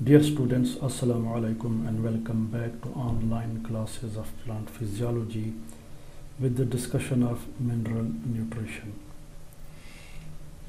Dear students, Assalamu alaikum and welcome back to online classes of plant physiology with the discussion of mineral nutrition.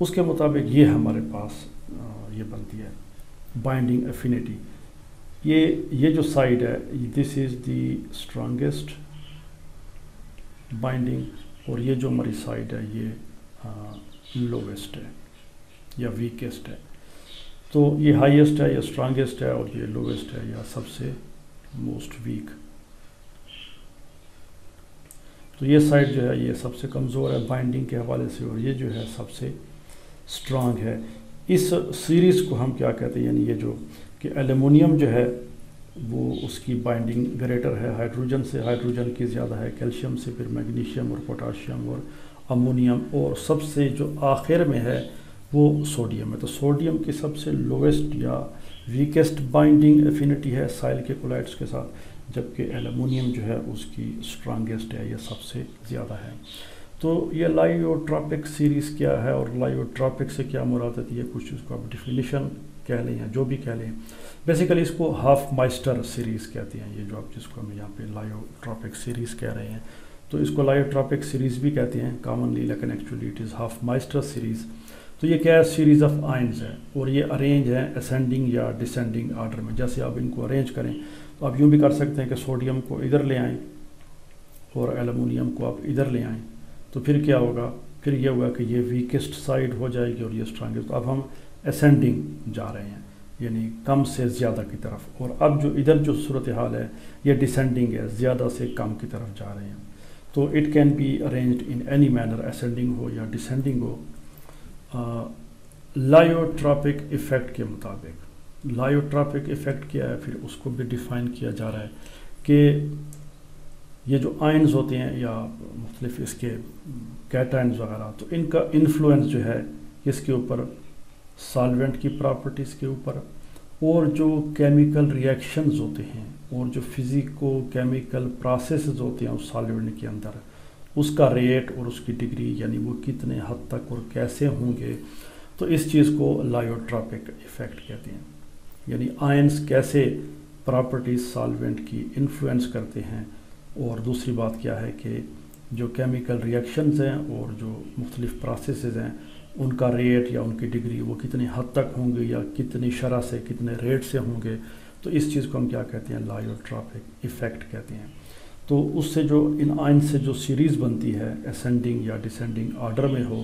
اس کے مطابق یہ ہمارے پاس یہ بنتی ہے بائنڈنگ افینٹی. یہ جو سائڈ ہے دس از دی اسٹرانگیسٹ بائنڈنگ, اور یہ جو ہماری سائڈ ہے یہ لوویسٹ ہے یا ویکیسٹ ہے. تو یہ ہائیسٹ ہے یا اسٹرانگیسٹ ہے, اور یہ لوویسٹ ہے یا سب سے موسٹ ویک. تو یہ سائڈ جو ہے یہ سب سے کمزور ہے بائنڈنگ کے حوالے سے, اور یہ جو ہے سب سے اسٹرانگ ہے. اس سیریز کو ہم کیا کہتے ہیں, یعنی یہ جو کہ ایلومینیم جو ہے وہ اس کی بائنڈنگ گریٹر ہے ہائیڈروجن سے, ہائیڈروجن کی زیادہ ہے کیلشیم سے, پھر میگنیشیم اور پوٹاشیم اور امونیم, اور سب سے جو آخر میں ہے وہ سوڈیم ہے. تو سوڈیم کی سب سے لوویسٹ یا ویکیسٹ بائنڈنگ افینٹی ہے سائل کے کولائڈس کے ساتھ, جبکہ ایلومینیم جو ہے اس کی اسٹرانگیسٹ ہے, یہ سب سے زیادہ ہے. تو یہ لائیوٹراپک سیریز کیا ہے, اور لائیوٹراپک سے کیا مراد ہے, یہ کچھ اس کو آپ ڈیفینیشن کہہ لیں یا جو بھی کہہ لیں. بیسیکلی اس کو ہاف مائسٹر سیریز کہتے ہیں, یہ جو آپ جس کو ہم یہاں پہ لائیوٹراپک سیریز کہہ رہے ہیں. تو اس کو لائیوٹراپک سیریز بھی کہتے ہیں کامنلی, لیکن actually it is Hofmeister series. تو یہ کیا ہے, سیریز آف آئنز ہے, اور یہ ارینج ہے اسینڈنگ یا ڈسینڈنگ آرڈر میں. جیسے آپ ان کو ارینج کریں تو آپ یوں بھی کر سکتے ہیں کہ سوڈیم کو ادھر لے آئیں اور ایلومینیم کو آپ ادھر لے آئیں, تو پھر کیا ہوگا, پھر یہ ہوگا کہ یہ ویکسٹ سائڈ ہو جائے گی اور یہ اسٹرانگسٹ. تو اب ہم اسینڈنگ جا رہے ہیں, یعنی کم سے زیادہ کی طرف, اور اب جو ادھر جو صورتحال ہے یہ ڈسینڈنگ ہے, زیادہ سے کم کی طرف جا رہے ہیں. تو it can be arranged in any manner, ascending ہو یا ڈسینڈنگ ہو, لائیوٹراپک ایفیکٹ کے مطابق. لائیوٹراپک ایفیکٹ کیا ہے, پھر اس کو بھی ڈیفائن کیا جا رہا ہے کہ یہ جو آئنز ہوتے ہیں یا مختلف اس کے کیٹائنز وغیرہ, تو ان کا انفلوئنس جو ہے اس کے اوپر, سالوینٹ کی پراپرٹیز کے اوپر, اور جو کیمیکل ریئیکشنز ہوتے ہیں اور جو فزیکو کیمیکل پروسیسز ہوتے ہیں اس سالوینٹ کے اندر, اس کا ریٹ اور اس کی ڈگری, یعنی وہ کتنے حد تک اور کیسے ہوں گے. تو اس چیز کو لائیوٹراپک ایفیکٹ کہتے ہیں, یعنی آئنز کیسے پراپرٹیز سالوینٹ کی انفلوئنس کرتے ہیں, اور دوسری بات کیا ہے کہ جو کیمیکل ریئیکشنز ہیں اور جو مختلف پروسیسز ہیں ان کا ریٹ یا ان کی ڈگری وہ کتنی حد تک ہوں گے یا کتنی شرح سے کتنے ریٹ سے ہوں گے. تو اس چیز کو ہم کیا کہتے ہیں, لائیوٹراپک ایفیکٹ کہتے ہیں. تو اس سے جو ان آئن سے جو سیریز بنتی ہے اسینڈنگ یا ڈسینڈنگ آرڈر میں ہو,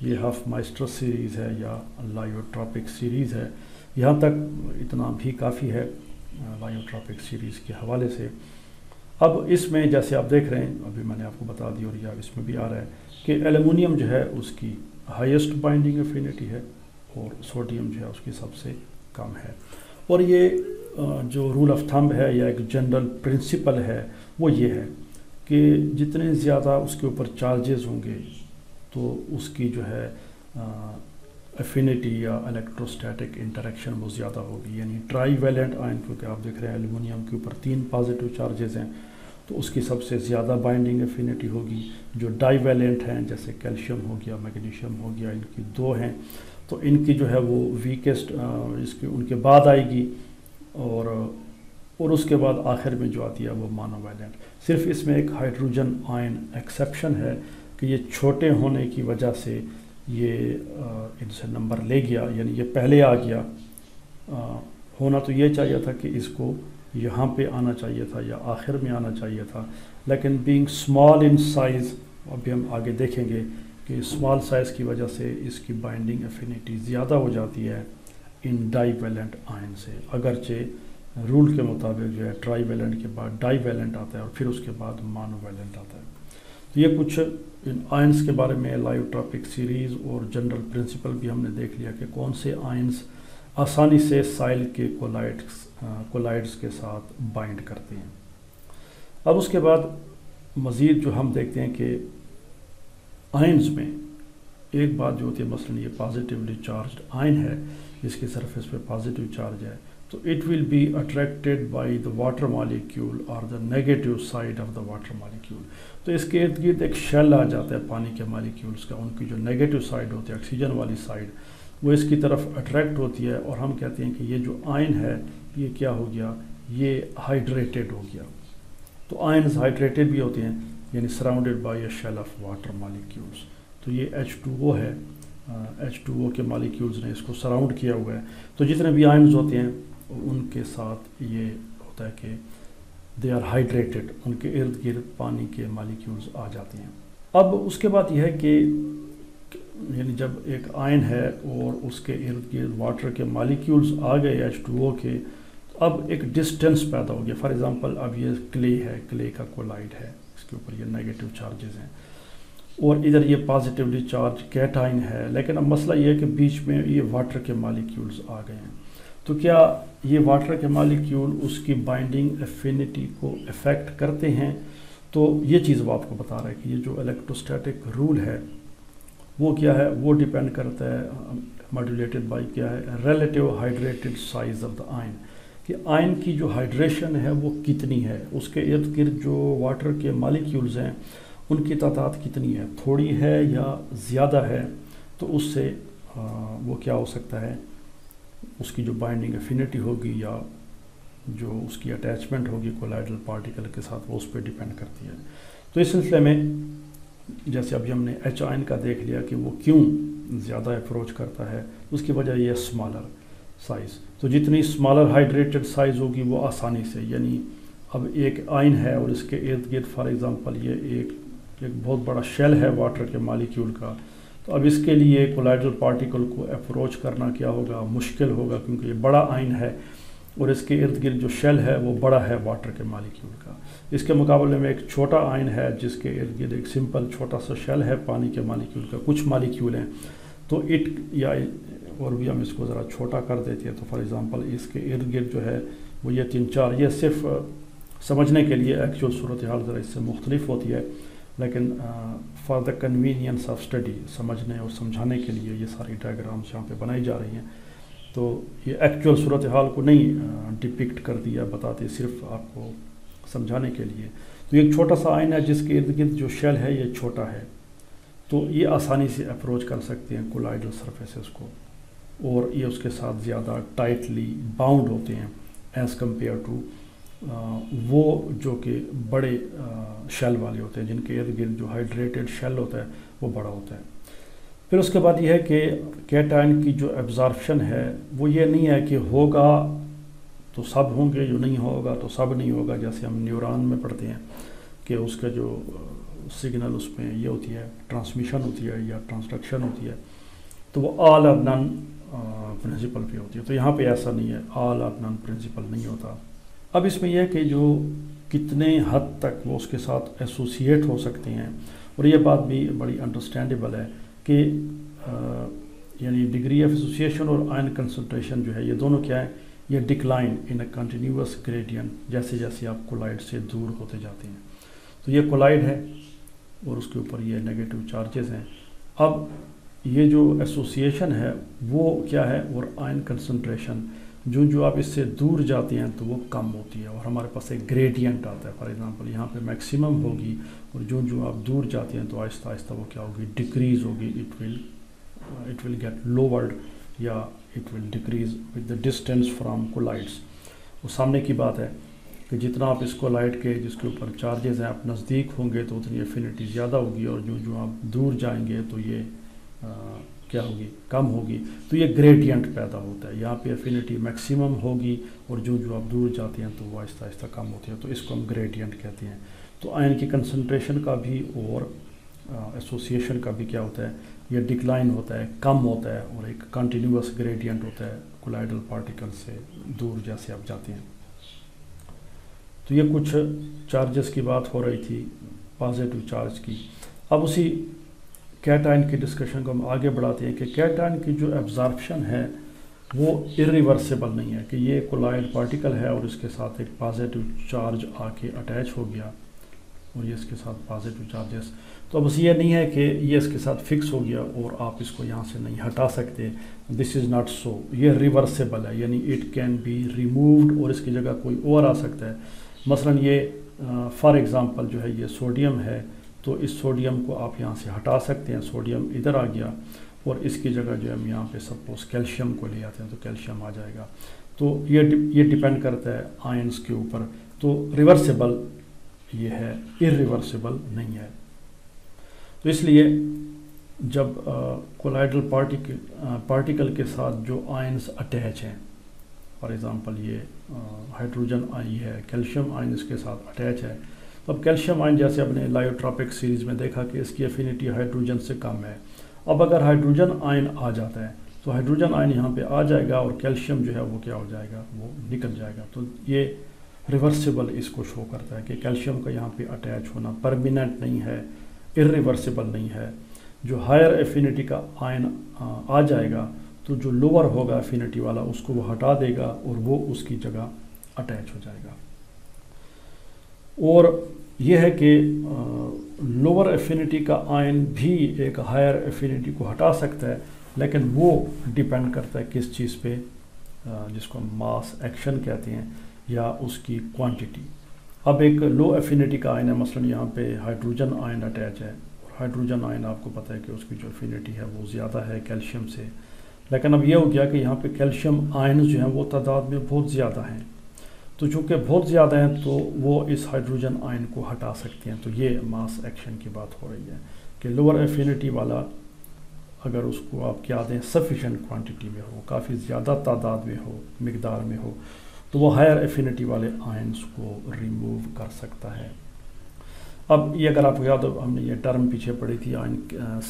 یہ ہاف مائسٹر سیریز ہے یا لائیوٹراپک سیریز ہے. یہاں تک اتنا بھی کافی ہے لائیوٹراپک سیریز کے حوالے سے. اب اس میں جیسے آپ دیکھ رہے ہیں, ابھی میں نے آپ کو بتا دی اور یا اس میں بھی آ رہا ہے کہ ایلومینیم جو ہے اس کی ہائیسٹ بائنڈنگ افینٹی ہے, اور سوڈیم جو ہے اس کی سب سے کم ہے. اور یہ جو رول آف تھمب ہے یا ایک جنرل پرنسپل ہے وہ یہ ہے کہ جتنے زیادہ اس کے اوپر چارجز ہوں گے تو اس کی جو ہے افینٹی یا الیکٹروسٹیٹک انٹریکشن وہ زیادہ ہوگی. یعنی ٹرائی ویلنٹ آئن, کیونکہ آپ دیکھ رہے ہیں ایلومینیم کے اوپر 3 پازیٹیو چارجز ہیں, تو اس کی سب سے زیادہ بائنڈنگ افینٹی ہوگی. جو ڈائی ویلنٹ ہیں جیسے کیلشیم ہو گیا, میگنیشیم ہو گیا, ان کی 2 ہیں, تو ان کی جو ہے وہ ویکسٹ اس کے ان کے بعد آئے گی, اور اس کے بعد آخر میں جو آتی ہے وہ مانو ویلنٹ. صرف اس میں ایک ہائیڈروجن آئن ایکسیپشن ہے کہ یہ چھوٹے ہونے کی وجہ سے یہ ان سے نمبر لے گیا, یعنی یہ پہلے آ گیا. ہونا تو یہ چاہیے تھا کہ اس کو یہاں پہ آنا چاہیے تھا یا آخر میں آنا چاہیے تھا, لیکن بینگ اسمال ان سائز, ابھی ہم آگے دیکھیں گے کہ اسمال سائز کی وجہ سے اس کی بائنڈنگ افینٹی زیادہ ہو جاتی ہے ان ڈائی ویلنٹ آئن سے. اگرچہ رول کے مطابق جو ہے ٹرائی ویلنٹ کے بعد ڈائی ویلنٹ آتا ہے اور پھر اس کے بعد مانو ویلنٹ آتا ہے. تو یہ کچھ ان آئنس کے بارے میں لائیوٹراپک سیریز, اور جنرل پرنسپل بھی ہم نے دیکھ لیا کہ کون سے آئنس آسانی سے سائل کے کولائڈز کے ساتھ بائنڈ کرتے ہیں. اب اس کے بعد مزید جو ہم دیکھتے ہیں کہ آئنز میں ایک بات جو ہوتی ہے, مثلا یہ پازیٹیولی چارجڈ آئن ہے, اس کی سرفیس پہ پازیٹیو چارج ہے, تو it will be attracted by the water molecule اور the negative side of the water molecule. تو اس کے ارد گرد ایک شیل آ جاتا ہے پانی کے مالیکیولس کا, ان کی جو نیگیٹو سائڈ ہوتی ہے آکسیجن والی سائڈ, وہ اس کی طرف اٹریکٹ ہوتی ہے, اور ہم کہتے ہیں کہ یہ جو آئن ہے یہ کیا ہو گیا, یہ ہائیڈریٹڈ ہو گیا. تو آئنز ہائیڈریٹڈ بھی ہوتے ہیں, یعنی surrounded by a shell of water molecules. تو یہ H2O ہے, H2O کے مالیکیولز نے اس کو سراؤنڈ کیا ہوا ہے. تو جتنے بھی آئنز ہوتے ہیں ان کے ساتھ یہ ہوتا ہے کہ دے آر ہائیڈریٹڈ، ان کے ارد گرد پانی کے مالیکیولز آ جاتے ہیں. اب اس کے بعد یہ ہے کہ یعنی جب ایک آئن ہے اور اس کے ارد گرد واٹر کے مالیکیولز آ گئے H2O کے، اب ایک ڈسٹینس پیدا ہو گیا. فار ایگزامپل اب یہ کلے ہے، کلے کا کولائڈ ہے، اس کے اوپر یہ نیگیٹو چارجز ہیں اور ادھر یہ پازیٹیولی چارج کیٹائن ہے. لیکن اب مسئلہ یہ ہے کہ بیچ میں یہ واٹر کے مالیکیولز آ گئے ہیں. تو کیا یہ واٹر کے مالیکیول اس کی بائنڈنگ ایفینٹی کو افیکٹ کرتے ہیں؟ تو یہ چیز وہ آپ کو بتا رہا ہے کہ یہ جو الیکٹروسٹیٹک رول ہے وہ کیا ہے، وہ ڈیپینڈ کرتا ہے ماڈولیٹڈ بائی کیا ہے، relative hydrated size of the ion, کہ آئن کی جو ہائیڈریشن ہے وہ کتنی ہے، اس کے ارد گرد جو واٹر کے مالیکیولز ہیں ان کی تعداد کتنی ہے، تھوڑی ہے یا زیادہ ہے. تو اس سے وہ کیا ہو سکتا ہے، اس کی جو بائنڈنگ ایفینٹی ہوگی یا جو اس کی اٹیچمنٹ ہوگی کولائڈل پارٹیکل کے ساتھ وہ اس پہ ڈیپینڈ کرتی ہے. تو اس سلسلے میں جیسے ابھی ہم نے ایچ آئن کا دیکھ لیا کہ وہ کیوں زیادہ اپروچ کرتا ہے، اس کی وجہ یہ اسمالر سائز. تو جتنی اسمالر ہائیڈریٹڈ سائز ہوگی وہ آسانی سے، یعنی اب ایک آئن ہے اور اس کے ارد گرد فار ایگزامپل یہ ایک بہت بڑا شیل ہے واٹر کے مالیکیول کا، تو اب اس کے لیے کولائڈل پارٹیکل کو اپروچ کرنا کیا ہوگا، مشکل ہوگا، کیونکہ یہ بڑا آئن ہے اور اس کے ارد گرد جو شیل ہے وہ بڑا ہے واٹر کے مالیکیول کا. اس کے مقابلے میں ایک چھوٹا آئن ہے جس کے ارد گرد ایک سمپل چھوٹا سا شیل ہے پانی کے مالیکیول کا، کچھ مالیکیول ہیں تو یا اور بھی ہم اس کو ذرا چھوٹا کر دیتے ہیں. تو فار ایگزامپل اس کے ارد گرد جو ہے وہ یہ 3-4، یہ صرف سمجھنے کے لیے، ایکچوئل صورتحال ذرا اس سے مختلف ہوتی ہے، لیکن for the convenience of study, سمجھنے اور سمجھانے کے لیے یہ ساری ڈائیگرامس یہاں پہ بنائی جا رہی ہیں. تو یہ ایکچوئل صورتحال کو نہیں ڈپکٹ کر دیا بتاتے، صرف آپ کو سمجھانے کے لیے. تو ایک چھوٹا سا آئن ہے جس کے ارد گرد جو شیل ہے یہ چھوٹا ہے، تو یہ آسانی سے اپروچ کر سکتے ہیں کولائڈل سرفیسز کو، اور یہ اس کے ساتھ زیادہ ٹائٹلی باؤنڈ ہوتے ہیں ایز کمپیئر ٹو وہ جو کہ بڑے شیل والے ہوتے ہیں، جن کے ارد گرد جو ہائیڈریٹڈ شیل ہوتا ہے وہ بڑا ہوتا ہے. پھر اس کے بعد یہ ہے کہ کیٹائن کی جو ایبزارپشن ہے وہ یہ نہیں ہے کہ ہوگا تو سب ہوں گے، جو نہیں ہوگا تو سب نہیں ہوگا. جیسے ہم نیورون میں پڑھتے ہیں کہ اس کا جو سگنل اس میں یہ ہوتی ہے، ٹرانسمیشن ہوتی ہے یا ٹرانسڈکشن ہوتی ہے، تو وہ آل اور نن پرنسپل پہ ہوتی ہے. تو یہاں پہ ایسا نہیں ہے، آل اور نن پرنسپل نہیں ہوتا. اب اس میں یہ ہے کہ جو کتنے حد تک وہ اس کے ساتھ ایسوسیٹ ہو سکتے ہیں، اور یہ بات بھی بڑی انڈرسٹینڈیبل ہے کہ یعنی ڈگری آف ایسوسیشن اور آئن کنسنٹریشن جو ہے یہ دونوں کیا ہے، یہ decline in a continuous gradient جیسے جیسے آپ کولائڈ سے دور ہوتے جاتے ہیں. تو یہ کولائڈ ہے اور اس کے اوپر یہ نیگیٹو چارجز ہیں. اب یہ جو ایسوسیشن ہے وہ کیا ہے، اور آئن کنسنٹریشن جو آپ اس سے دور جاتے ہیں تو وہ کم ہوتی ہے، اور ہمارے پاس ایک گریڈینٹ آتا ہے. فار ایگزامپل یہاں پہ میکسیمم ہوگی، اور جو آپ دور جاتے ہیں تو آہستہ آہستہ وہ کیا ہوگی، ڈکریز ہوگی. اٹ ول گیٹ لوورڈ یا it will decrease with the distance from colloids. وہ سامنے کی بات ہے کہ جتنا آپ اس کولائڈ کے جس کے اوپر چارجز ہیں آپ نزدیک ہوں گے تو اتنی ایفینٹی زیادہ ہوگی، اور جو آپ دور جائیں گے تو یہ کیا ہوگی، کم ہوگی. تو یہ گریڈینٹ پیدا ہوتا ہے. یہاں پہ ایفینٹی میکسیمم ہوگی اور جو آپ دور جاتے ہیں تو وہ آہستہ آہستہ کم ہوتی ہے. تو اس کو ہم گریڈینٹ کہتے ہیں. تو آئن کی کنسنٹریشن کا بھی اور ایسوسیشن کا بھی کیا ہوتا ہے، یہ ڈکلائن ہوتا ہے، کم ہوتا ہے، اور ایک کنٹینیوس گریڈینٹ ہوتا ہے کولائڈل پارٹیکل سے دور جیسے آپ جاتے ہیں. تو یہ کچھ چارجز کی بات ہو رہی تھی، پازیٹیو چارج کی. اب اسی کیٹائن کی ڈسکشن کو ہم آگے بڑھاتے ہیں کہ کیٹائن کی جو ایبزارپشن ہے وہ irreversible نہیں ہے، کہ یہ کولائڈ پارٹیکل ہے اور اس کے ساتھ ایک پازیٹیو چارج آ کے اٹیچ ہو گیا اور یہ اس کے ساتھ پازیٹیو چارجز. تو بس یہ نہیں ہے کہ یہ اس کے ساتھ فکس ہو گیا اور آپ اس کو یہاں سے نہیں ہٹا سکتے. دس از ناٹ سو. یہ ریورسیبل ہے، یعنی اٹ کین بی ریمووڈ اور اس کی جگہ کوئی اور آ سکتا ہے. مثلا یہ فار ایگزامپل جو ہے یہ سوڈیم ہے، تو اس سوڈیم کو آپ یہاں سے ہٹا سکتے ہیں. سوڈیم ادھر آ گیا اور اس کی جگہ جو ہم یہاں پہ سپوز کیلشیم کو لے آتے ہیں تو کیلشیم آ جائے گا. تو یہ ڈیپینڈ کرتا ہے آئنس کے اوپر. تو ریورسیبل یہ ہے، irreversible نہیں ہے. تو اس لیے جب کولائڈل پارٹیکل کے ساتھ جو آئنس اٹیچ ہیں، فار ایگزامپل یہ ہائیڈروجن آئن ہے، کیلشیم آئن اس کے ساتھ اٹیچ ہے، تو اب کیلشیم آئن جیسے اپنے لائیوٹراپک سیریز میں دیکھا کہ اس کی افینٹی ہائیڈروجن سے کم ہے. اب اگر ہائیڈروجن آئن آ جاتا ہے تو ہائیڈروجن آئن یہاں پہ آ جائے گا اور کیلشیم جو ہے وہ کیا ہو جائے گا، وہ نکل جائے گا. تو یہ ریورسیبل اس کو شو کرتا ہے کہ کیلشیم کا یہاں پہ اٹیچ ہونا پرمیننٹ نہیں ہے، irreversible نہیں ہے. جو ہائر ایفینٹی کا آئن آ جائے گا تو جو لوور ہوگا ایفینٹی والا اس کو وہ ہٹا دے گا اور وہ اس کی جگہ اٹیچ ہو جائے گا. اور یہ ہے کہ لوور ایفینٹی کا آئن بھی ایک ہائر ایفینٹی کو ہٹا سکتا ہے، لیکن وہ ڈیپینڈ کرتا ہے کس چیز پہ، جس کو ماس ایکشن کہتے ہیں یا اس کی کوانٹٹی. اب ایک لو ایفینٹی کا آئن ہے، مثلا یہاں پہ ہائیڈروجن آئن اٹیچ ہے، اور ہائیڈروجن آئن آپ کو پتہ ہے کہ اس کی جو ایفینٹی ہے وہ زیادہ ہے کیلشیم سے، لیکن اب یہ ہو گیا کہ یہاں پہ کیلشیم آئنز جو ہیں وہ تعداد میں بہت زیادہ ہیں. تو چونکہ بہت زیادہ ہیں تو وہ اس ہائیڈروجن آئن کو ہٹا سکتے ہیں. تو یہ ماس ایکشن کی بات ہو رہی ہے کہ لوور ایفینٹی والا اگر اس کو آپ کیا دیں سفیشینٹ کوانٹٹی میں ہو، کافی زیادہ تعداد میں ہو، مقدار میں ہو، تو وہ ہائر ایفینٹی والے آئنس کو ریموو کر سکتا ہے. اب یہ اگر آپ کو یاد ہو، ہم نے یہ ٹرم پیچھے پڑھی تھی آئن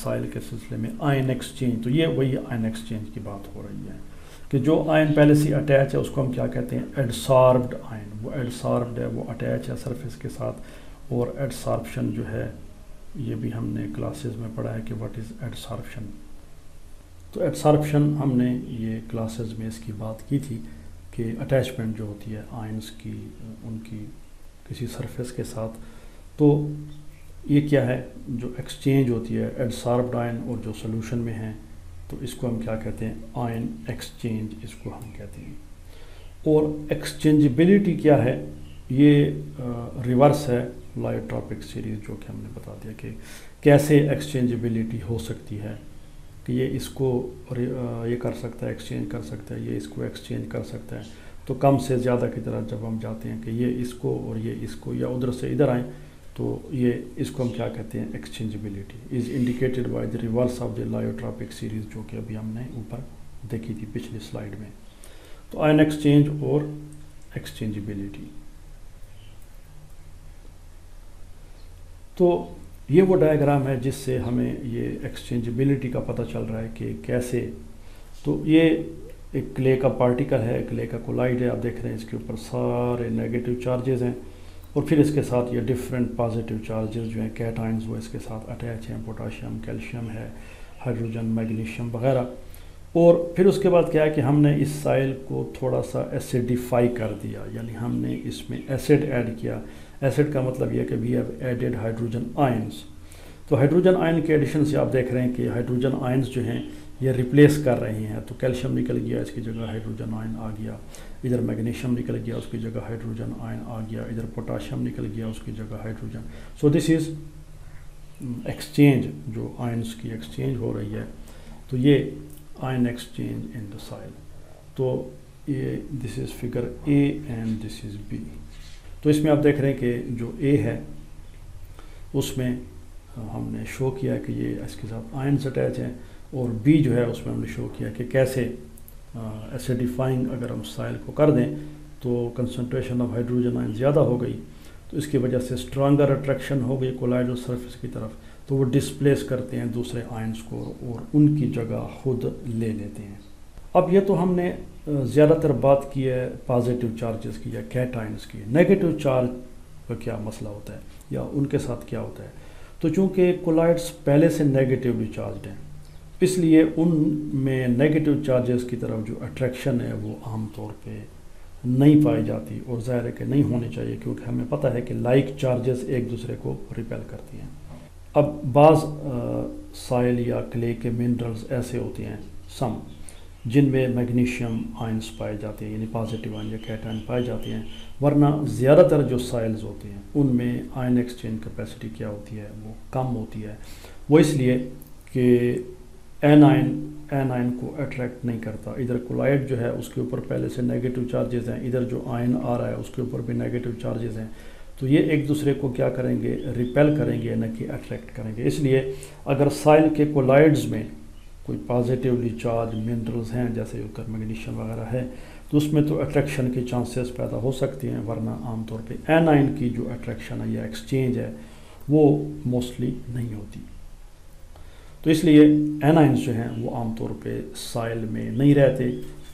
سائل کے سلسلے میں، آئن ایکسچینج. تو یہ وہی آئن ایکسچینج کی بات ہو رہی ہے کہ جو آئن پہلے سے اٹیچ ہے اس کو ہم کیا کہتے ہیں، ایڈساربڈ آئن. وہ ایڈساربڈ ہے، وہ اٹیچ ہے سرفیس کے ساتھ. اور ایڈسارپشن جو ہے یہ بھی ہم نے کلاسز میں پڑھا ہے کہ واٹ از ایڈسارپشن. تو ایڈسارپشن ہم نے یہ کلاسز میں اس کی بات کی تھی کہ اٹیچمنٹ جو ہوتی ہے آئنس کی ان کی کسی سرفیس کے ساتھ. تو یہ کیا ہے، جو ایکسچینج ہوتی ہے ایڈساربڈ آئن اور جو سولوشن میں ہیں، تو اس کو ہم کیا کہتے ہیں، آئن ایکسچینج اس کو ہم کہتے ہیں. اور ایکسچینجبلٹی کیا ہے، یہ ریورس ہے لائیوٹراپک سیریز جو کہ ہم نے بتا دیا کہ کیسے ایکسچینجبلٹی ہو سکتی ہے، کہ یہ اس کو یہ کر سکتا ہے، ایکسچینج کر سکتا ہے، یہ اس کو ایکسچینج کر سکتا ہے. تو کم سے زیادہ کی طرح جب ہم جاتے ہیں کہ یہ اس کو اور یہ اس کو، یا ادھر سے ادھر آئیں، تو یہ اس کو ہم کیا کہتے ہیں، exchangeability is indicated by the reverse of the lyotropic series جو کہ ابھی ہم نے اوپر دیکھی تھی پچھلی سلائیڈ میں. تو آئن ایکسچینج اور ایکسچینجبلٹی، تو یہ وہ ڈائیگرام ہے جس سے ہمیں یہ ایکسچینجبلٹی کا پتہ چل رہا ہے کہ کیسے. تو یہ ایک کلے کا پارٹیکل ہے، کلے کا کولائڈ ہے، آپ دیکھ رہے ہیں اس کے اوپر سارے نیگیٹو چارجز ہیں، اور پھر اس کے ساتھ یہ ڈفرینٹ پازیٹیو چارجز جو ہیں کیٹائنز وہ اس کے ساتھ اٹیچ ہیں، پوٹاشیم، کیلشیم ہے، ہائیڈروجن، میگنیشیم وغیرہ. اور پھر اس کے بعد کیا ہے کہ ہم نے اس سائل کو تھوڑا سا ایسیڈیفائی کر دیا، یعنی ہم نے اس میں ایسڈ ایڈ کیا. ایسڈ کا مطلب یہ ہے کہ we have added hydrogen ions. تو ہائیڈروجن آئن کے ایڈیشن سے آپ دیکھ رہے ہیں کہ ہائیڈروجن آئنس جو ہیں یہ ریپلیس کر رہے ہیں. تو کیلشیم نکل گیا، اس کی جگہ ہائیڈروجن آئن آ گیا. ادھر میگنیشیم نکل گیا، اس کی جگہ ہائیڈروجن آئن آ گیا. ادھر پوٹاشیم نکل گیا، اس کی جگہ hydrogen. So this is exchange, جو آئنس کی ایکسچینج ہو رہی ہے. تو یہ آئن ایکسچینج ان دا سائل. تو یہ this is figure A and this is B. تو اس میں آپ دیکھ رہے ہیں کہ جو اے ہے اس میں ہم نے شو کیا کہ یہ اس کے ساتھ آئنس اٹیچ ہیں، اور بی جو ہے اس میں ہم نے شو کیا کہ کیسے ایسیڈیفائنگ اگر ہم سائل کو کر دیں تو کنسنٹریشن آف ہائیڈروجن آئن زیادہ ہو گئی، تو اس کی وجہ سے اسٹرانگر اٹریکشن ہو گئی کولائڈل سرفیس کی طرف. تو وہ ڈسپلیس کرتے ہیں دوسرے آئنس کو اور ان کی جگہ خود لے لیتے ہیں. اب یہ تو ہم نے زیادہ تر بات کی ہے پازیٹیو چارجز کی یا کیٹائنس کی. نیگیٹو چارج کا کیا مسئلہ ہوتا ہے یا ان کے ساتھ کیا ہوتا ہے؟ تو چونکہ کولائڈس پہلے سے نیگیٹیولی چارجڈ ہیں، اس لیے ان میں نیگیٹو چارجز کی طرف جو اٹریکشن ہے وہ عام طور پہ نہیں پائی جاتی، اور ظاہر ہے کہ نہیں ہونی چاہیے کیونکہ ہمیں پتہ ہے کہ لائک چارجز ایک دوسرے کو ریپیل کرتی ہیں. اب بعض سائل یا کلے کے منرلز ایسے ہوتے ہیں سم جن میں میگنیشیم آئنس پائے جاتے ہیں، یعنی پازیٹیو آئن یا کیٹائن پائے جاتے ہیں، ورنہ زیادہ تر جو سائلز ہوتے ہیں ان میں آئن ایکسچینج کیپیسٹی کیا ہوتی ہے، وہ کم ہوتی ہے. وہ اس لیے کہ این آئن کو اٹریکٹ نہیں کرتا. ادھر کولائڈ جو ہے اس کے اوپر پہلے سے نیگیٹو چارجز ہیں، ادھر جو آئن آ رہا ہے اس کے اوپر بھی نیگیٹو چارجز ہیں. تو یہ ایک دوسرے کو کیا کریں گے، ریپیل کریں گے، نہ کہ اٹریکٹ کریں گے. اس لیے اگر سائل کے کولائڈز میں کوئی پازیٹیولی چارج منرلز ہیں جیسے اوپر میگنیشیم وغیرہ ہے تو اس میں تو اٹریکشن کے چانسز پیدا ہو سکتے ہیں، ورنہ عام طور پہ اینائن کی جو اٹریکشن ہے یا ایکسچینج ہے وہ موسٹلی نہیں ہوتی. تو اس لیے اینائنز جو ہیں وہ عام طور پہ سائل میں نہیں رہتے،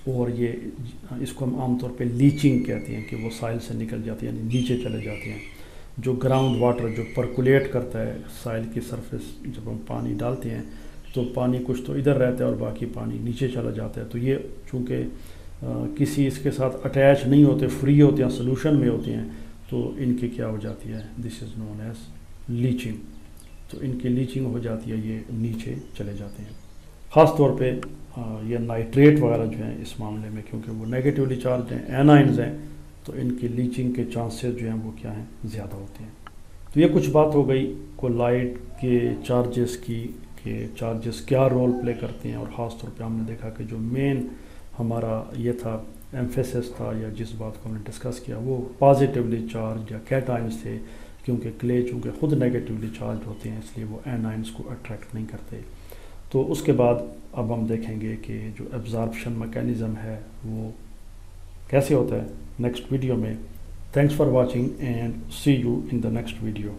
اور یہ اس کو ہم عام طور پہ لیچنگ کہتے ہیں کہ وہ سائل سے نکل جاتے ہیں، یعنی نیچے چلے جاتے ہیں. جو گراؤنڈ واٹر جو پرکولیٹ کرتا ہے سائل کی سرفیس، جب ہم پانی ڈالتے ہیں تو پانی کچھ تو ادھر رہتا ہے اور باقی پانی نیچے چلا جاتا ہے. تو یہ چونکہ کسی اس کے ساتھ اٹیچ نہیں ہوتے، فری ہوتے ہیں، سلوشن میں ہوتے ہیں، تو ان کی کیا ہو جاتی ہے، دس از نون ایز لیچنگ. تو ان کی لیچنگ ہو جاتی ہے، یہ نیچے چلے جاتے ہیں. خاص طور پہ یہ نائٹریٹ وغیرہ جو ہیں اس معاملے میں، کیونکہ وہ نیگیٹیولی چارج ہیں، اینائنز ہیں، تو ان کی لیچنگ کے چانسز جو ہیں وہ کیا ہیں، زیادہ ہوتے ہیں. تو یہ کچھ بات ہو گئی کولائڈ کے چارجز کی، کہ چارجز کیا رول پلے کرتے ہیں. اور خاص طور پہ ہم نے دیکھا کہ جو مین ہمارا یہ تھا ایمفیسس تھا، یا جس بات کو ہم نے ڈسکس کیا، وہ پازیٹیولی چارج یا کیٹائنز تھے، کیونکہ کلے چونکہ خود نیگیٹیولی چارج ہوتے ہیں اس لیے وہ اینائنز کو اٹریکٹ نہیں کرتے. تو اس کے بعد اب ہم دیکھیں گے کہ جو ایبزارپشن میکینزم ہے وہ کیسے ہوتا ہے نیکسٹ ویڈیو میں. Thanks for watching and see you in the next video.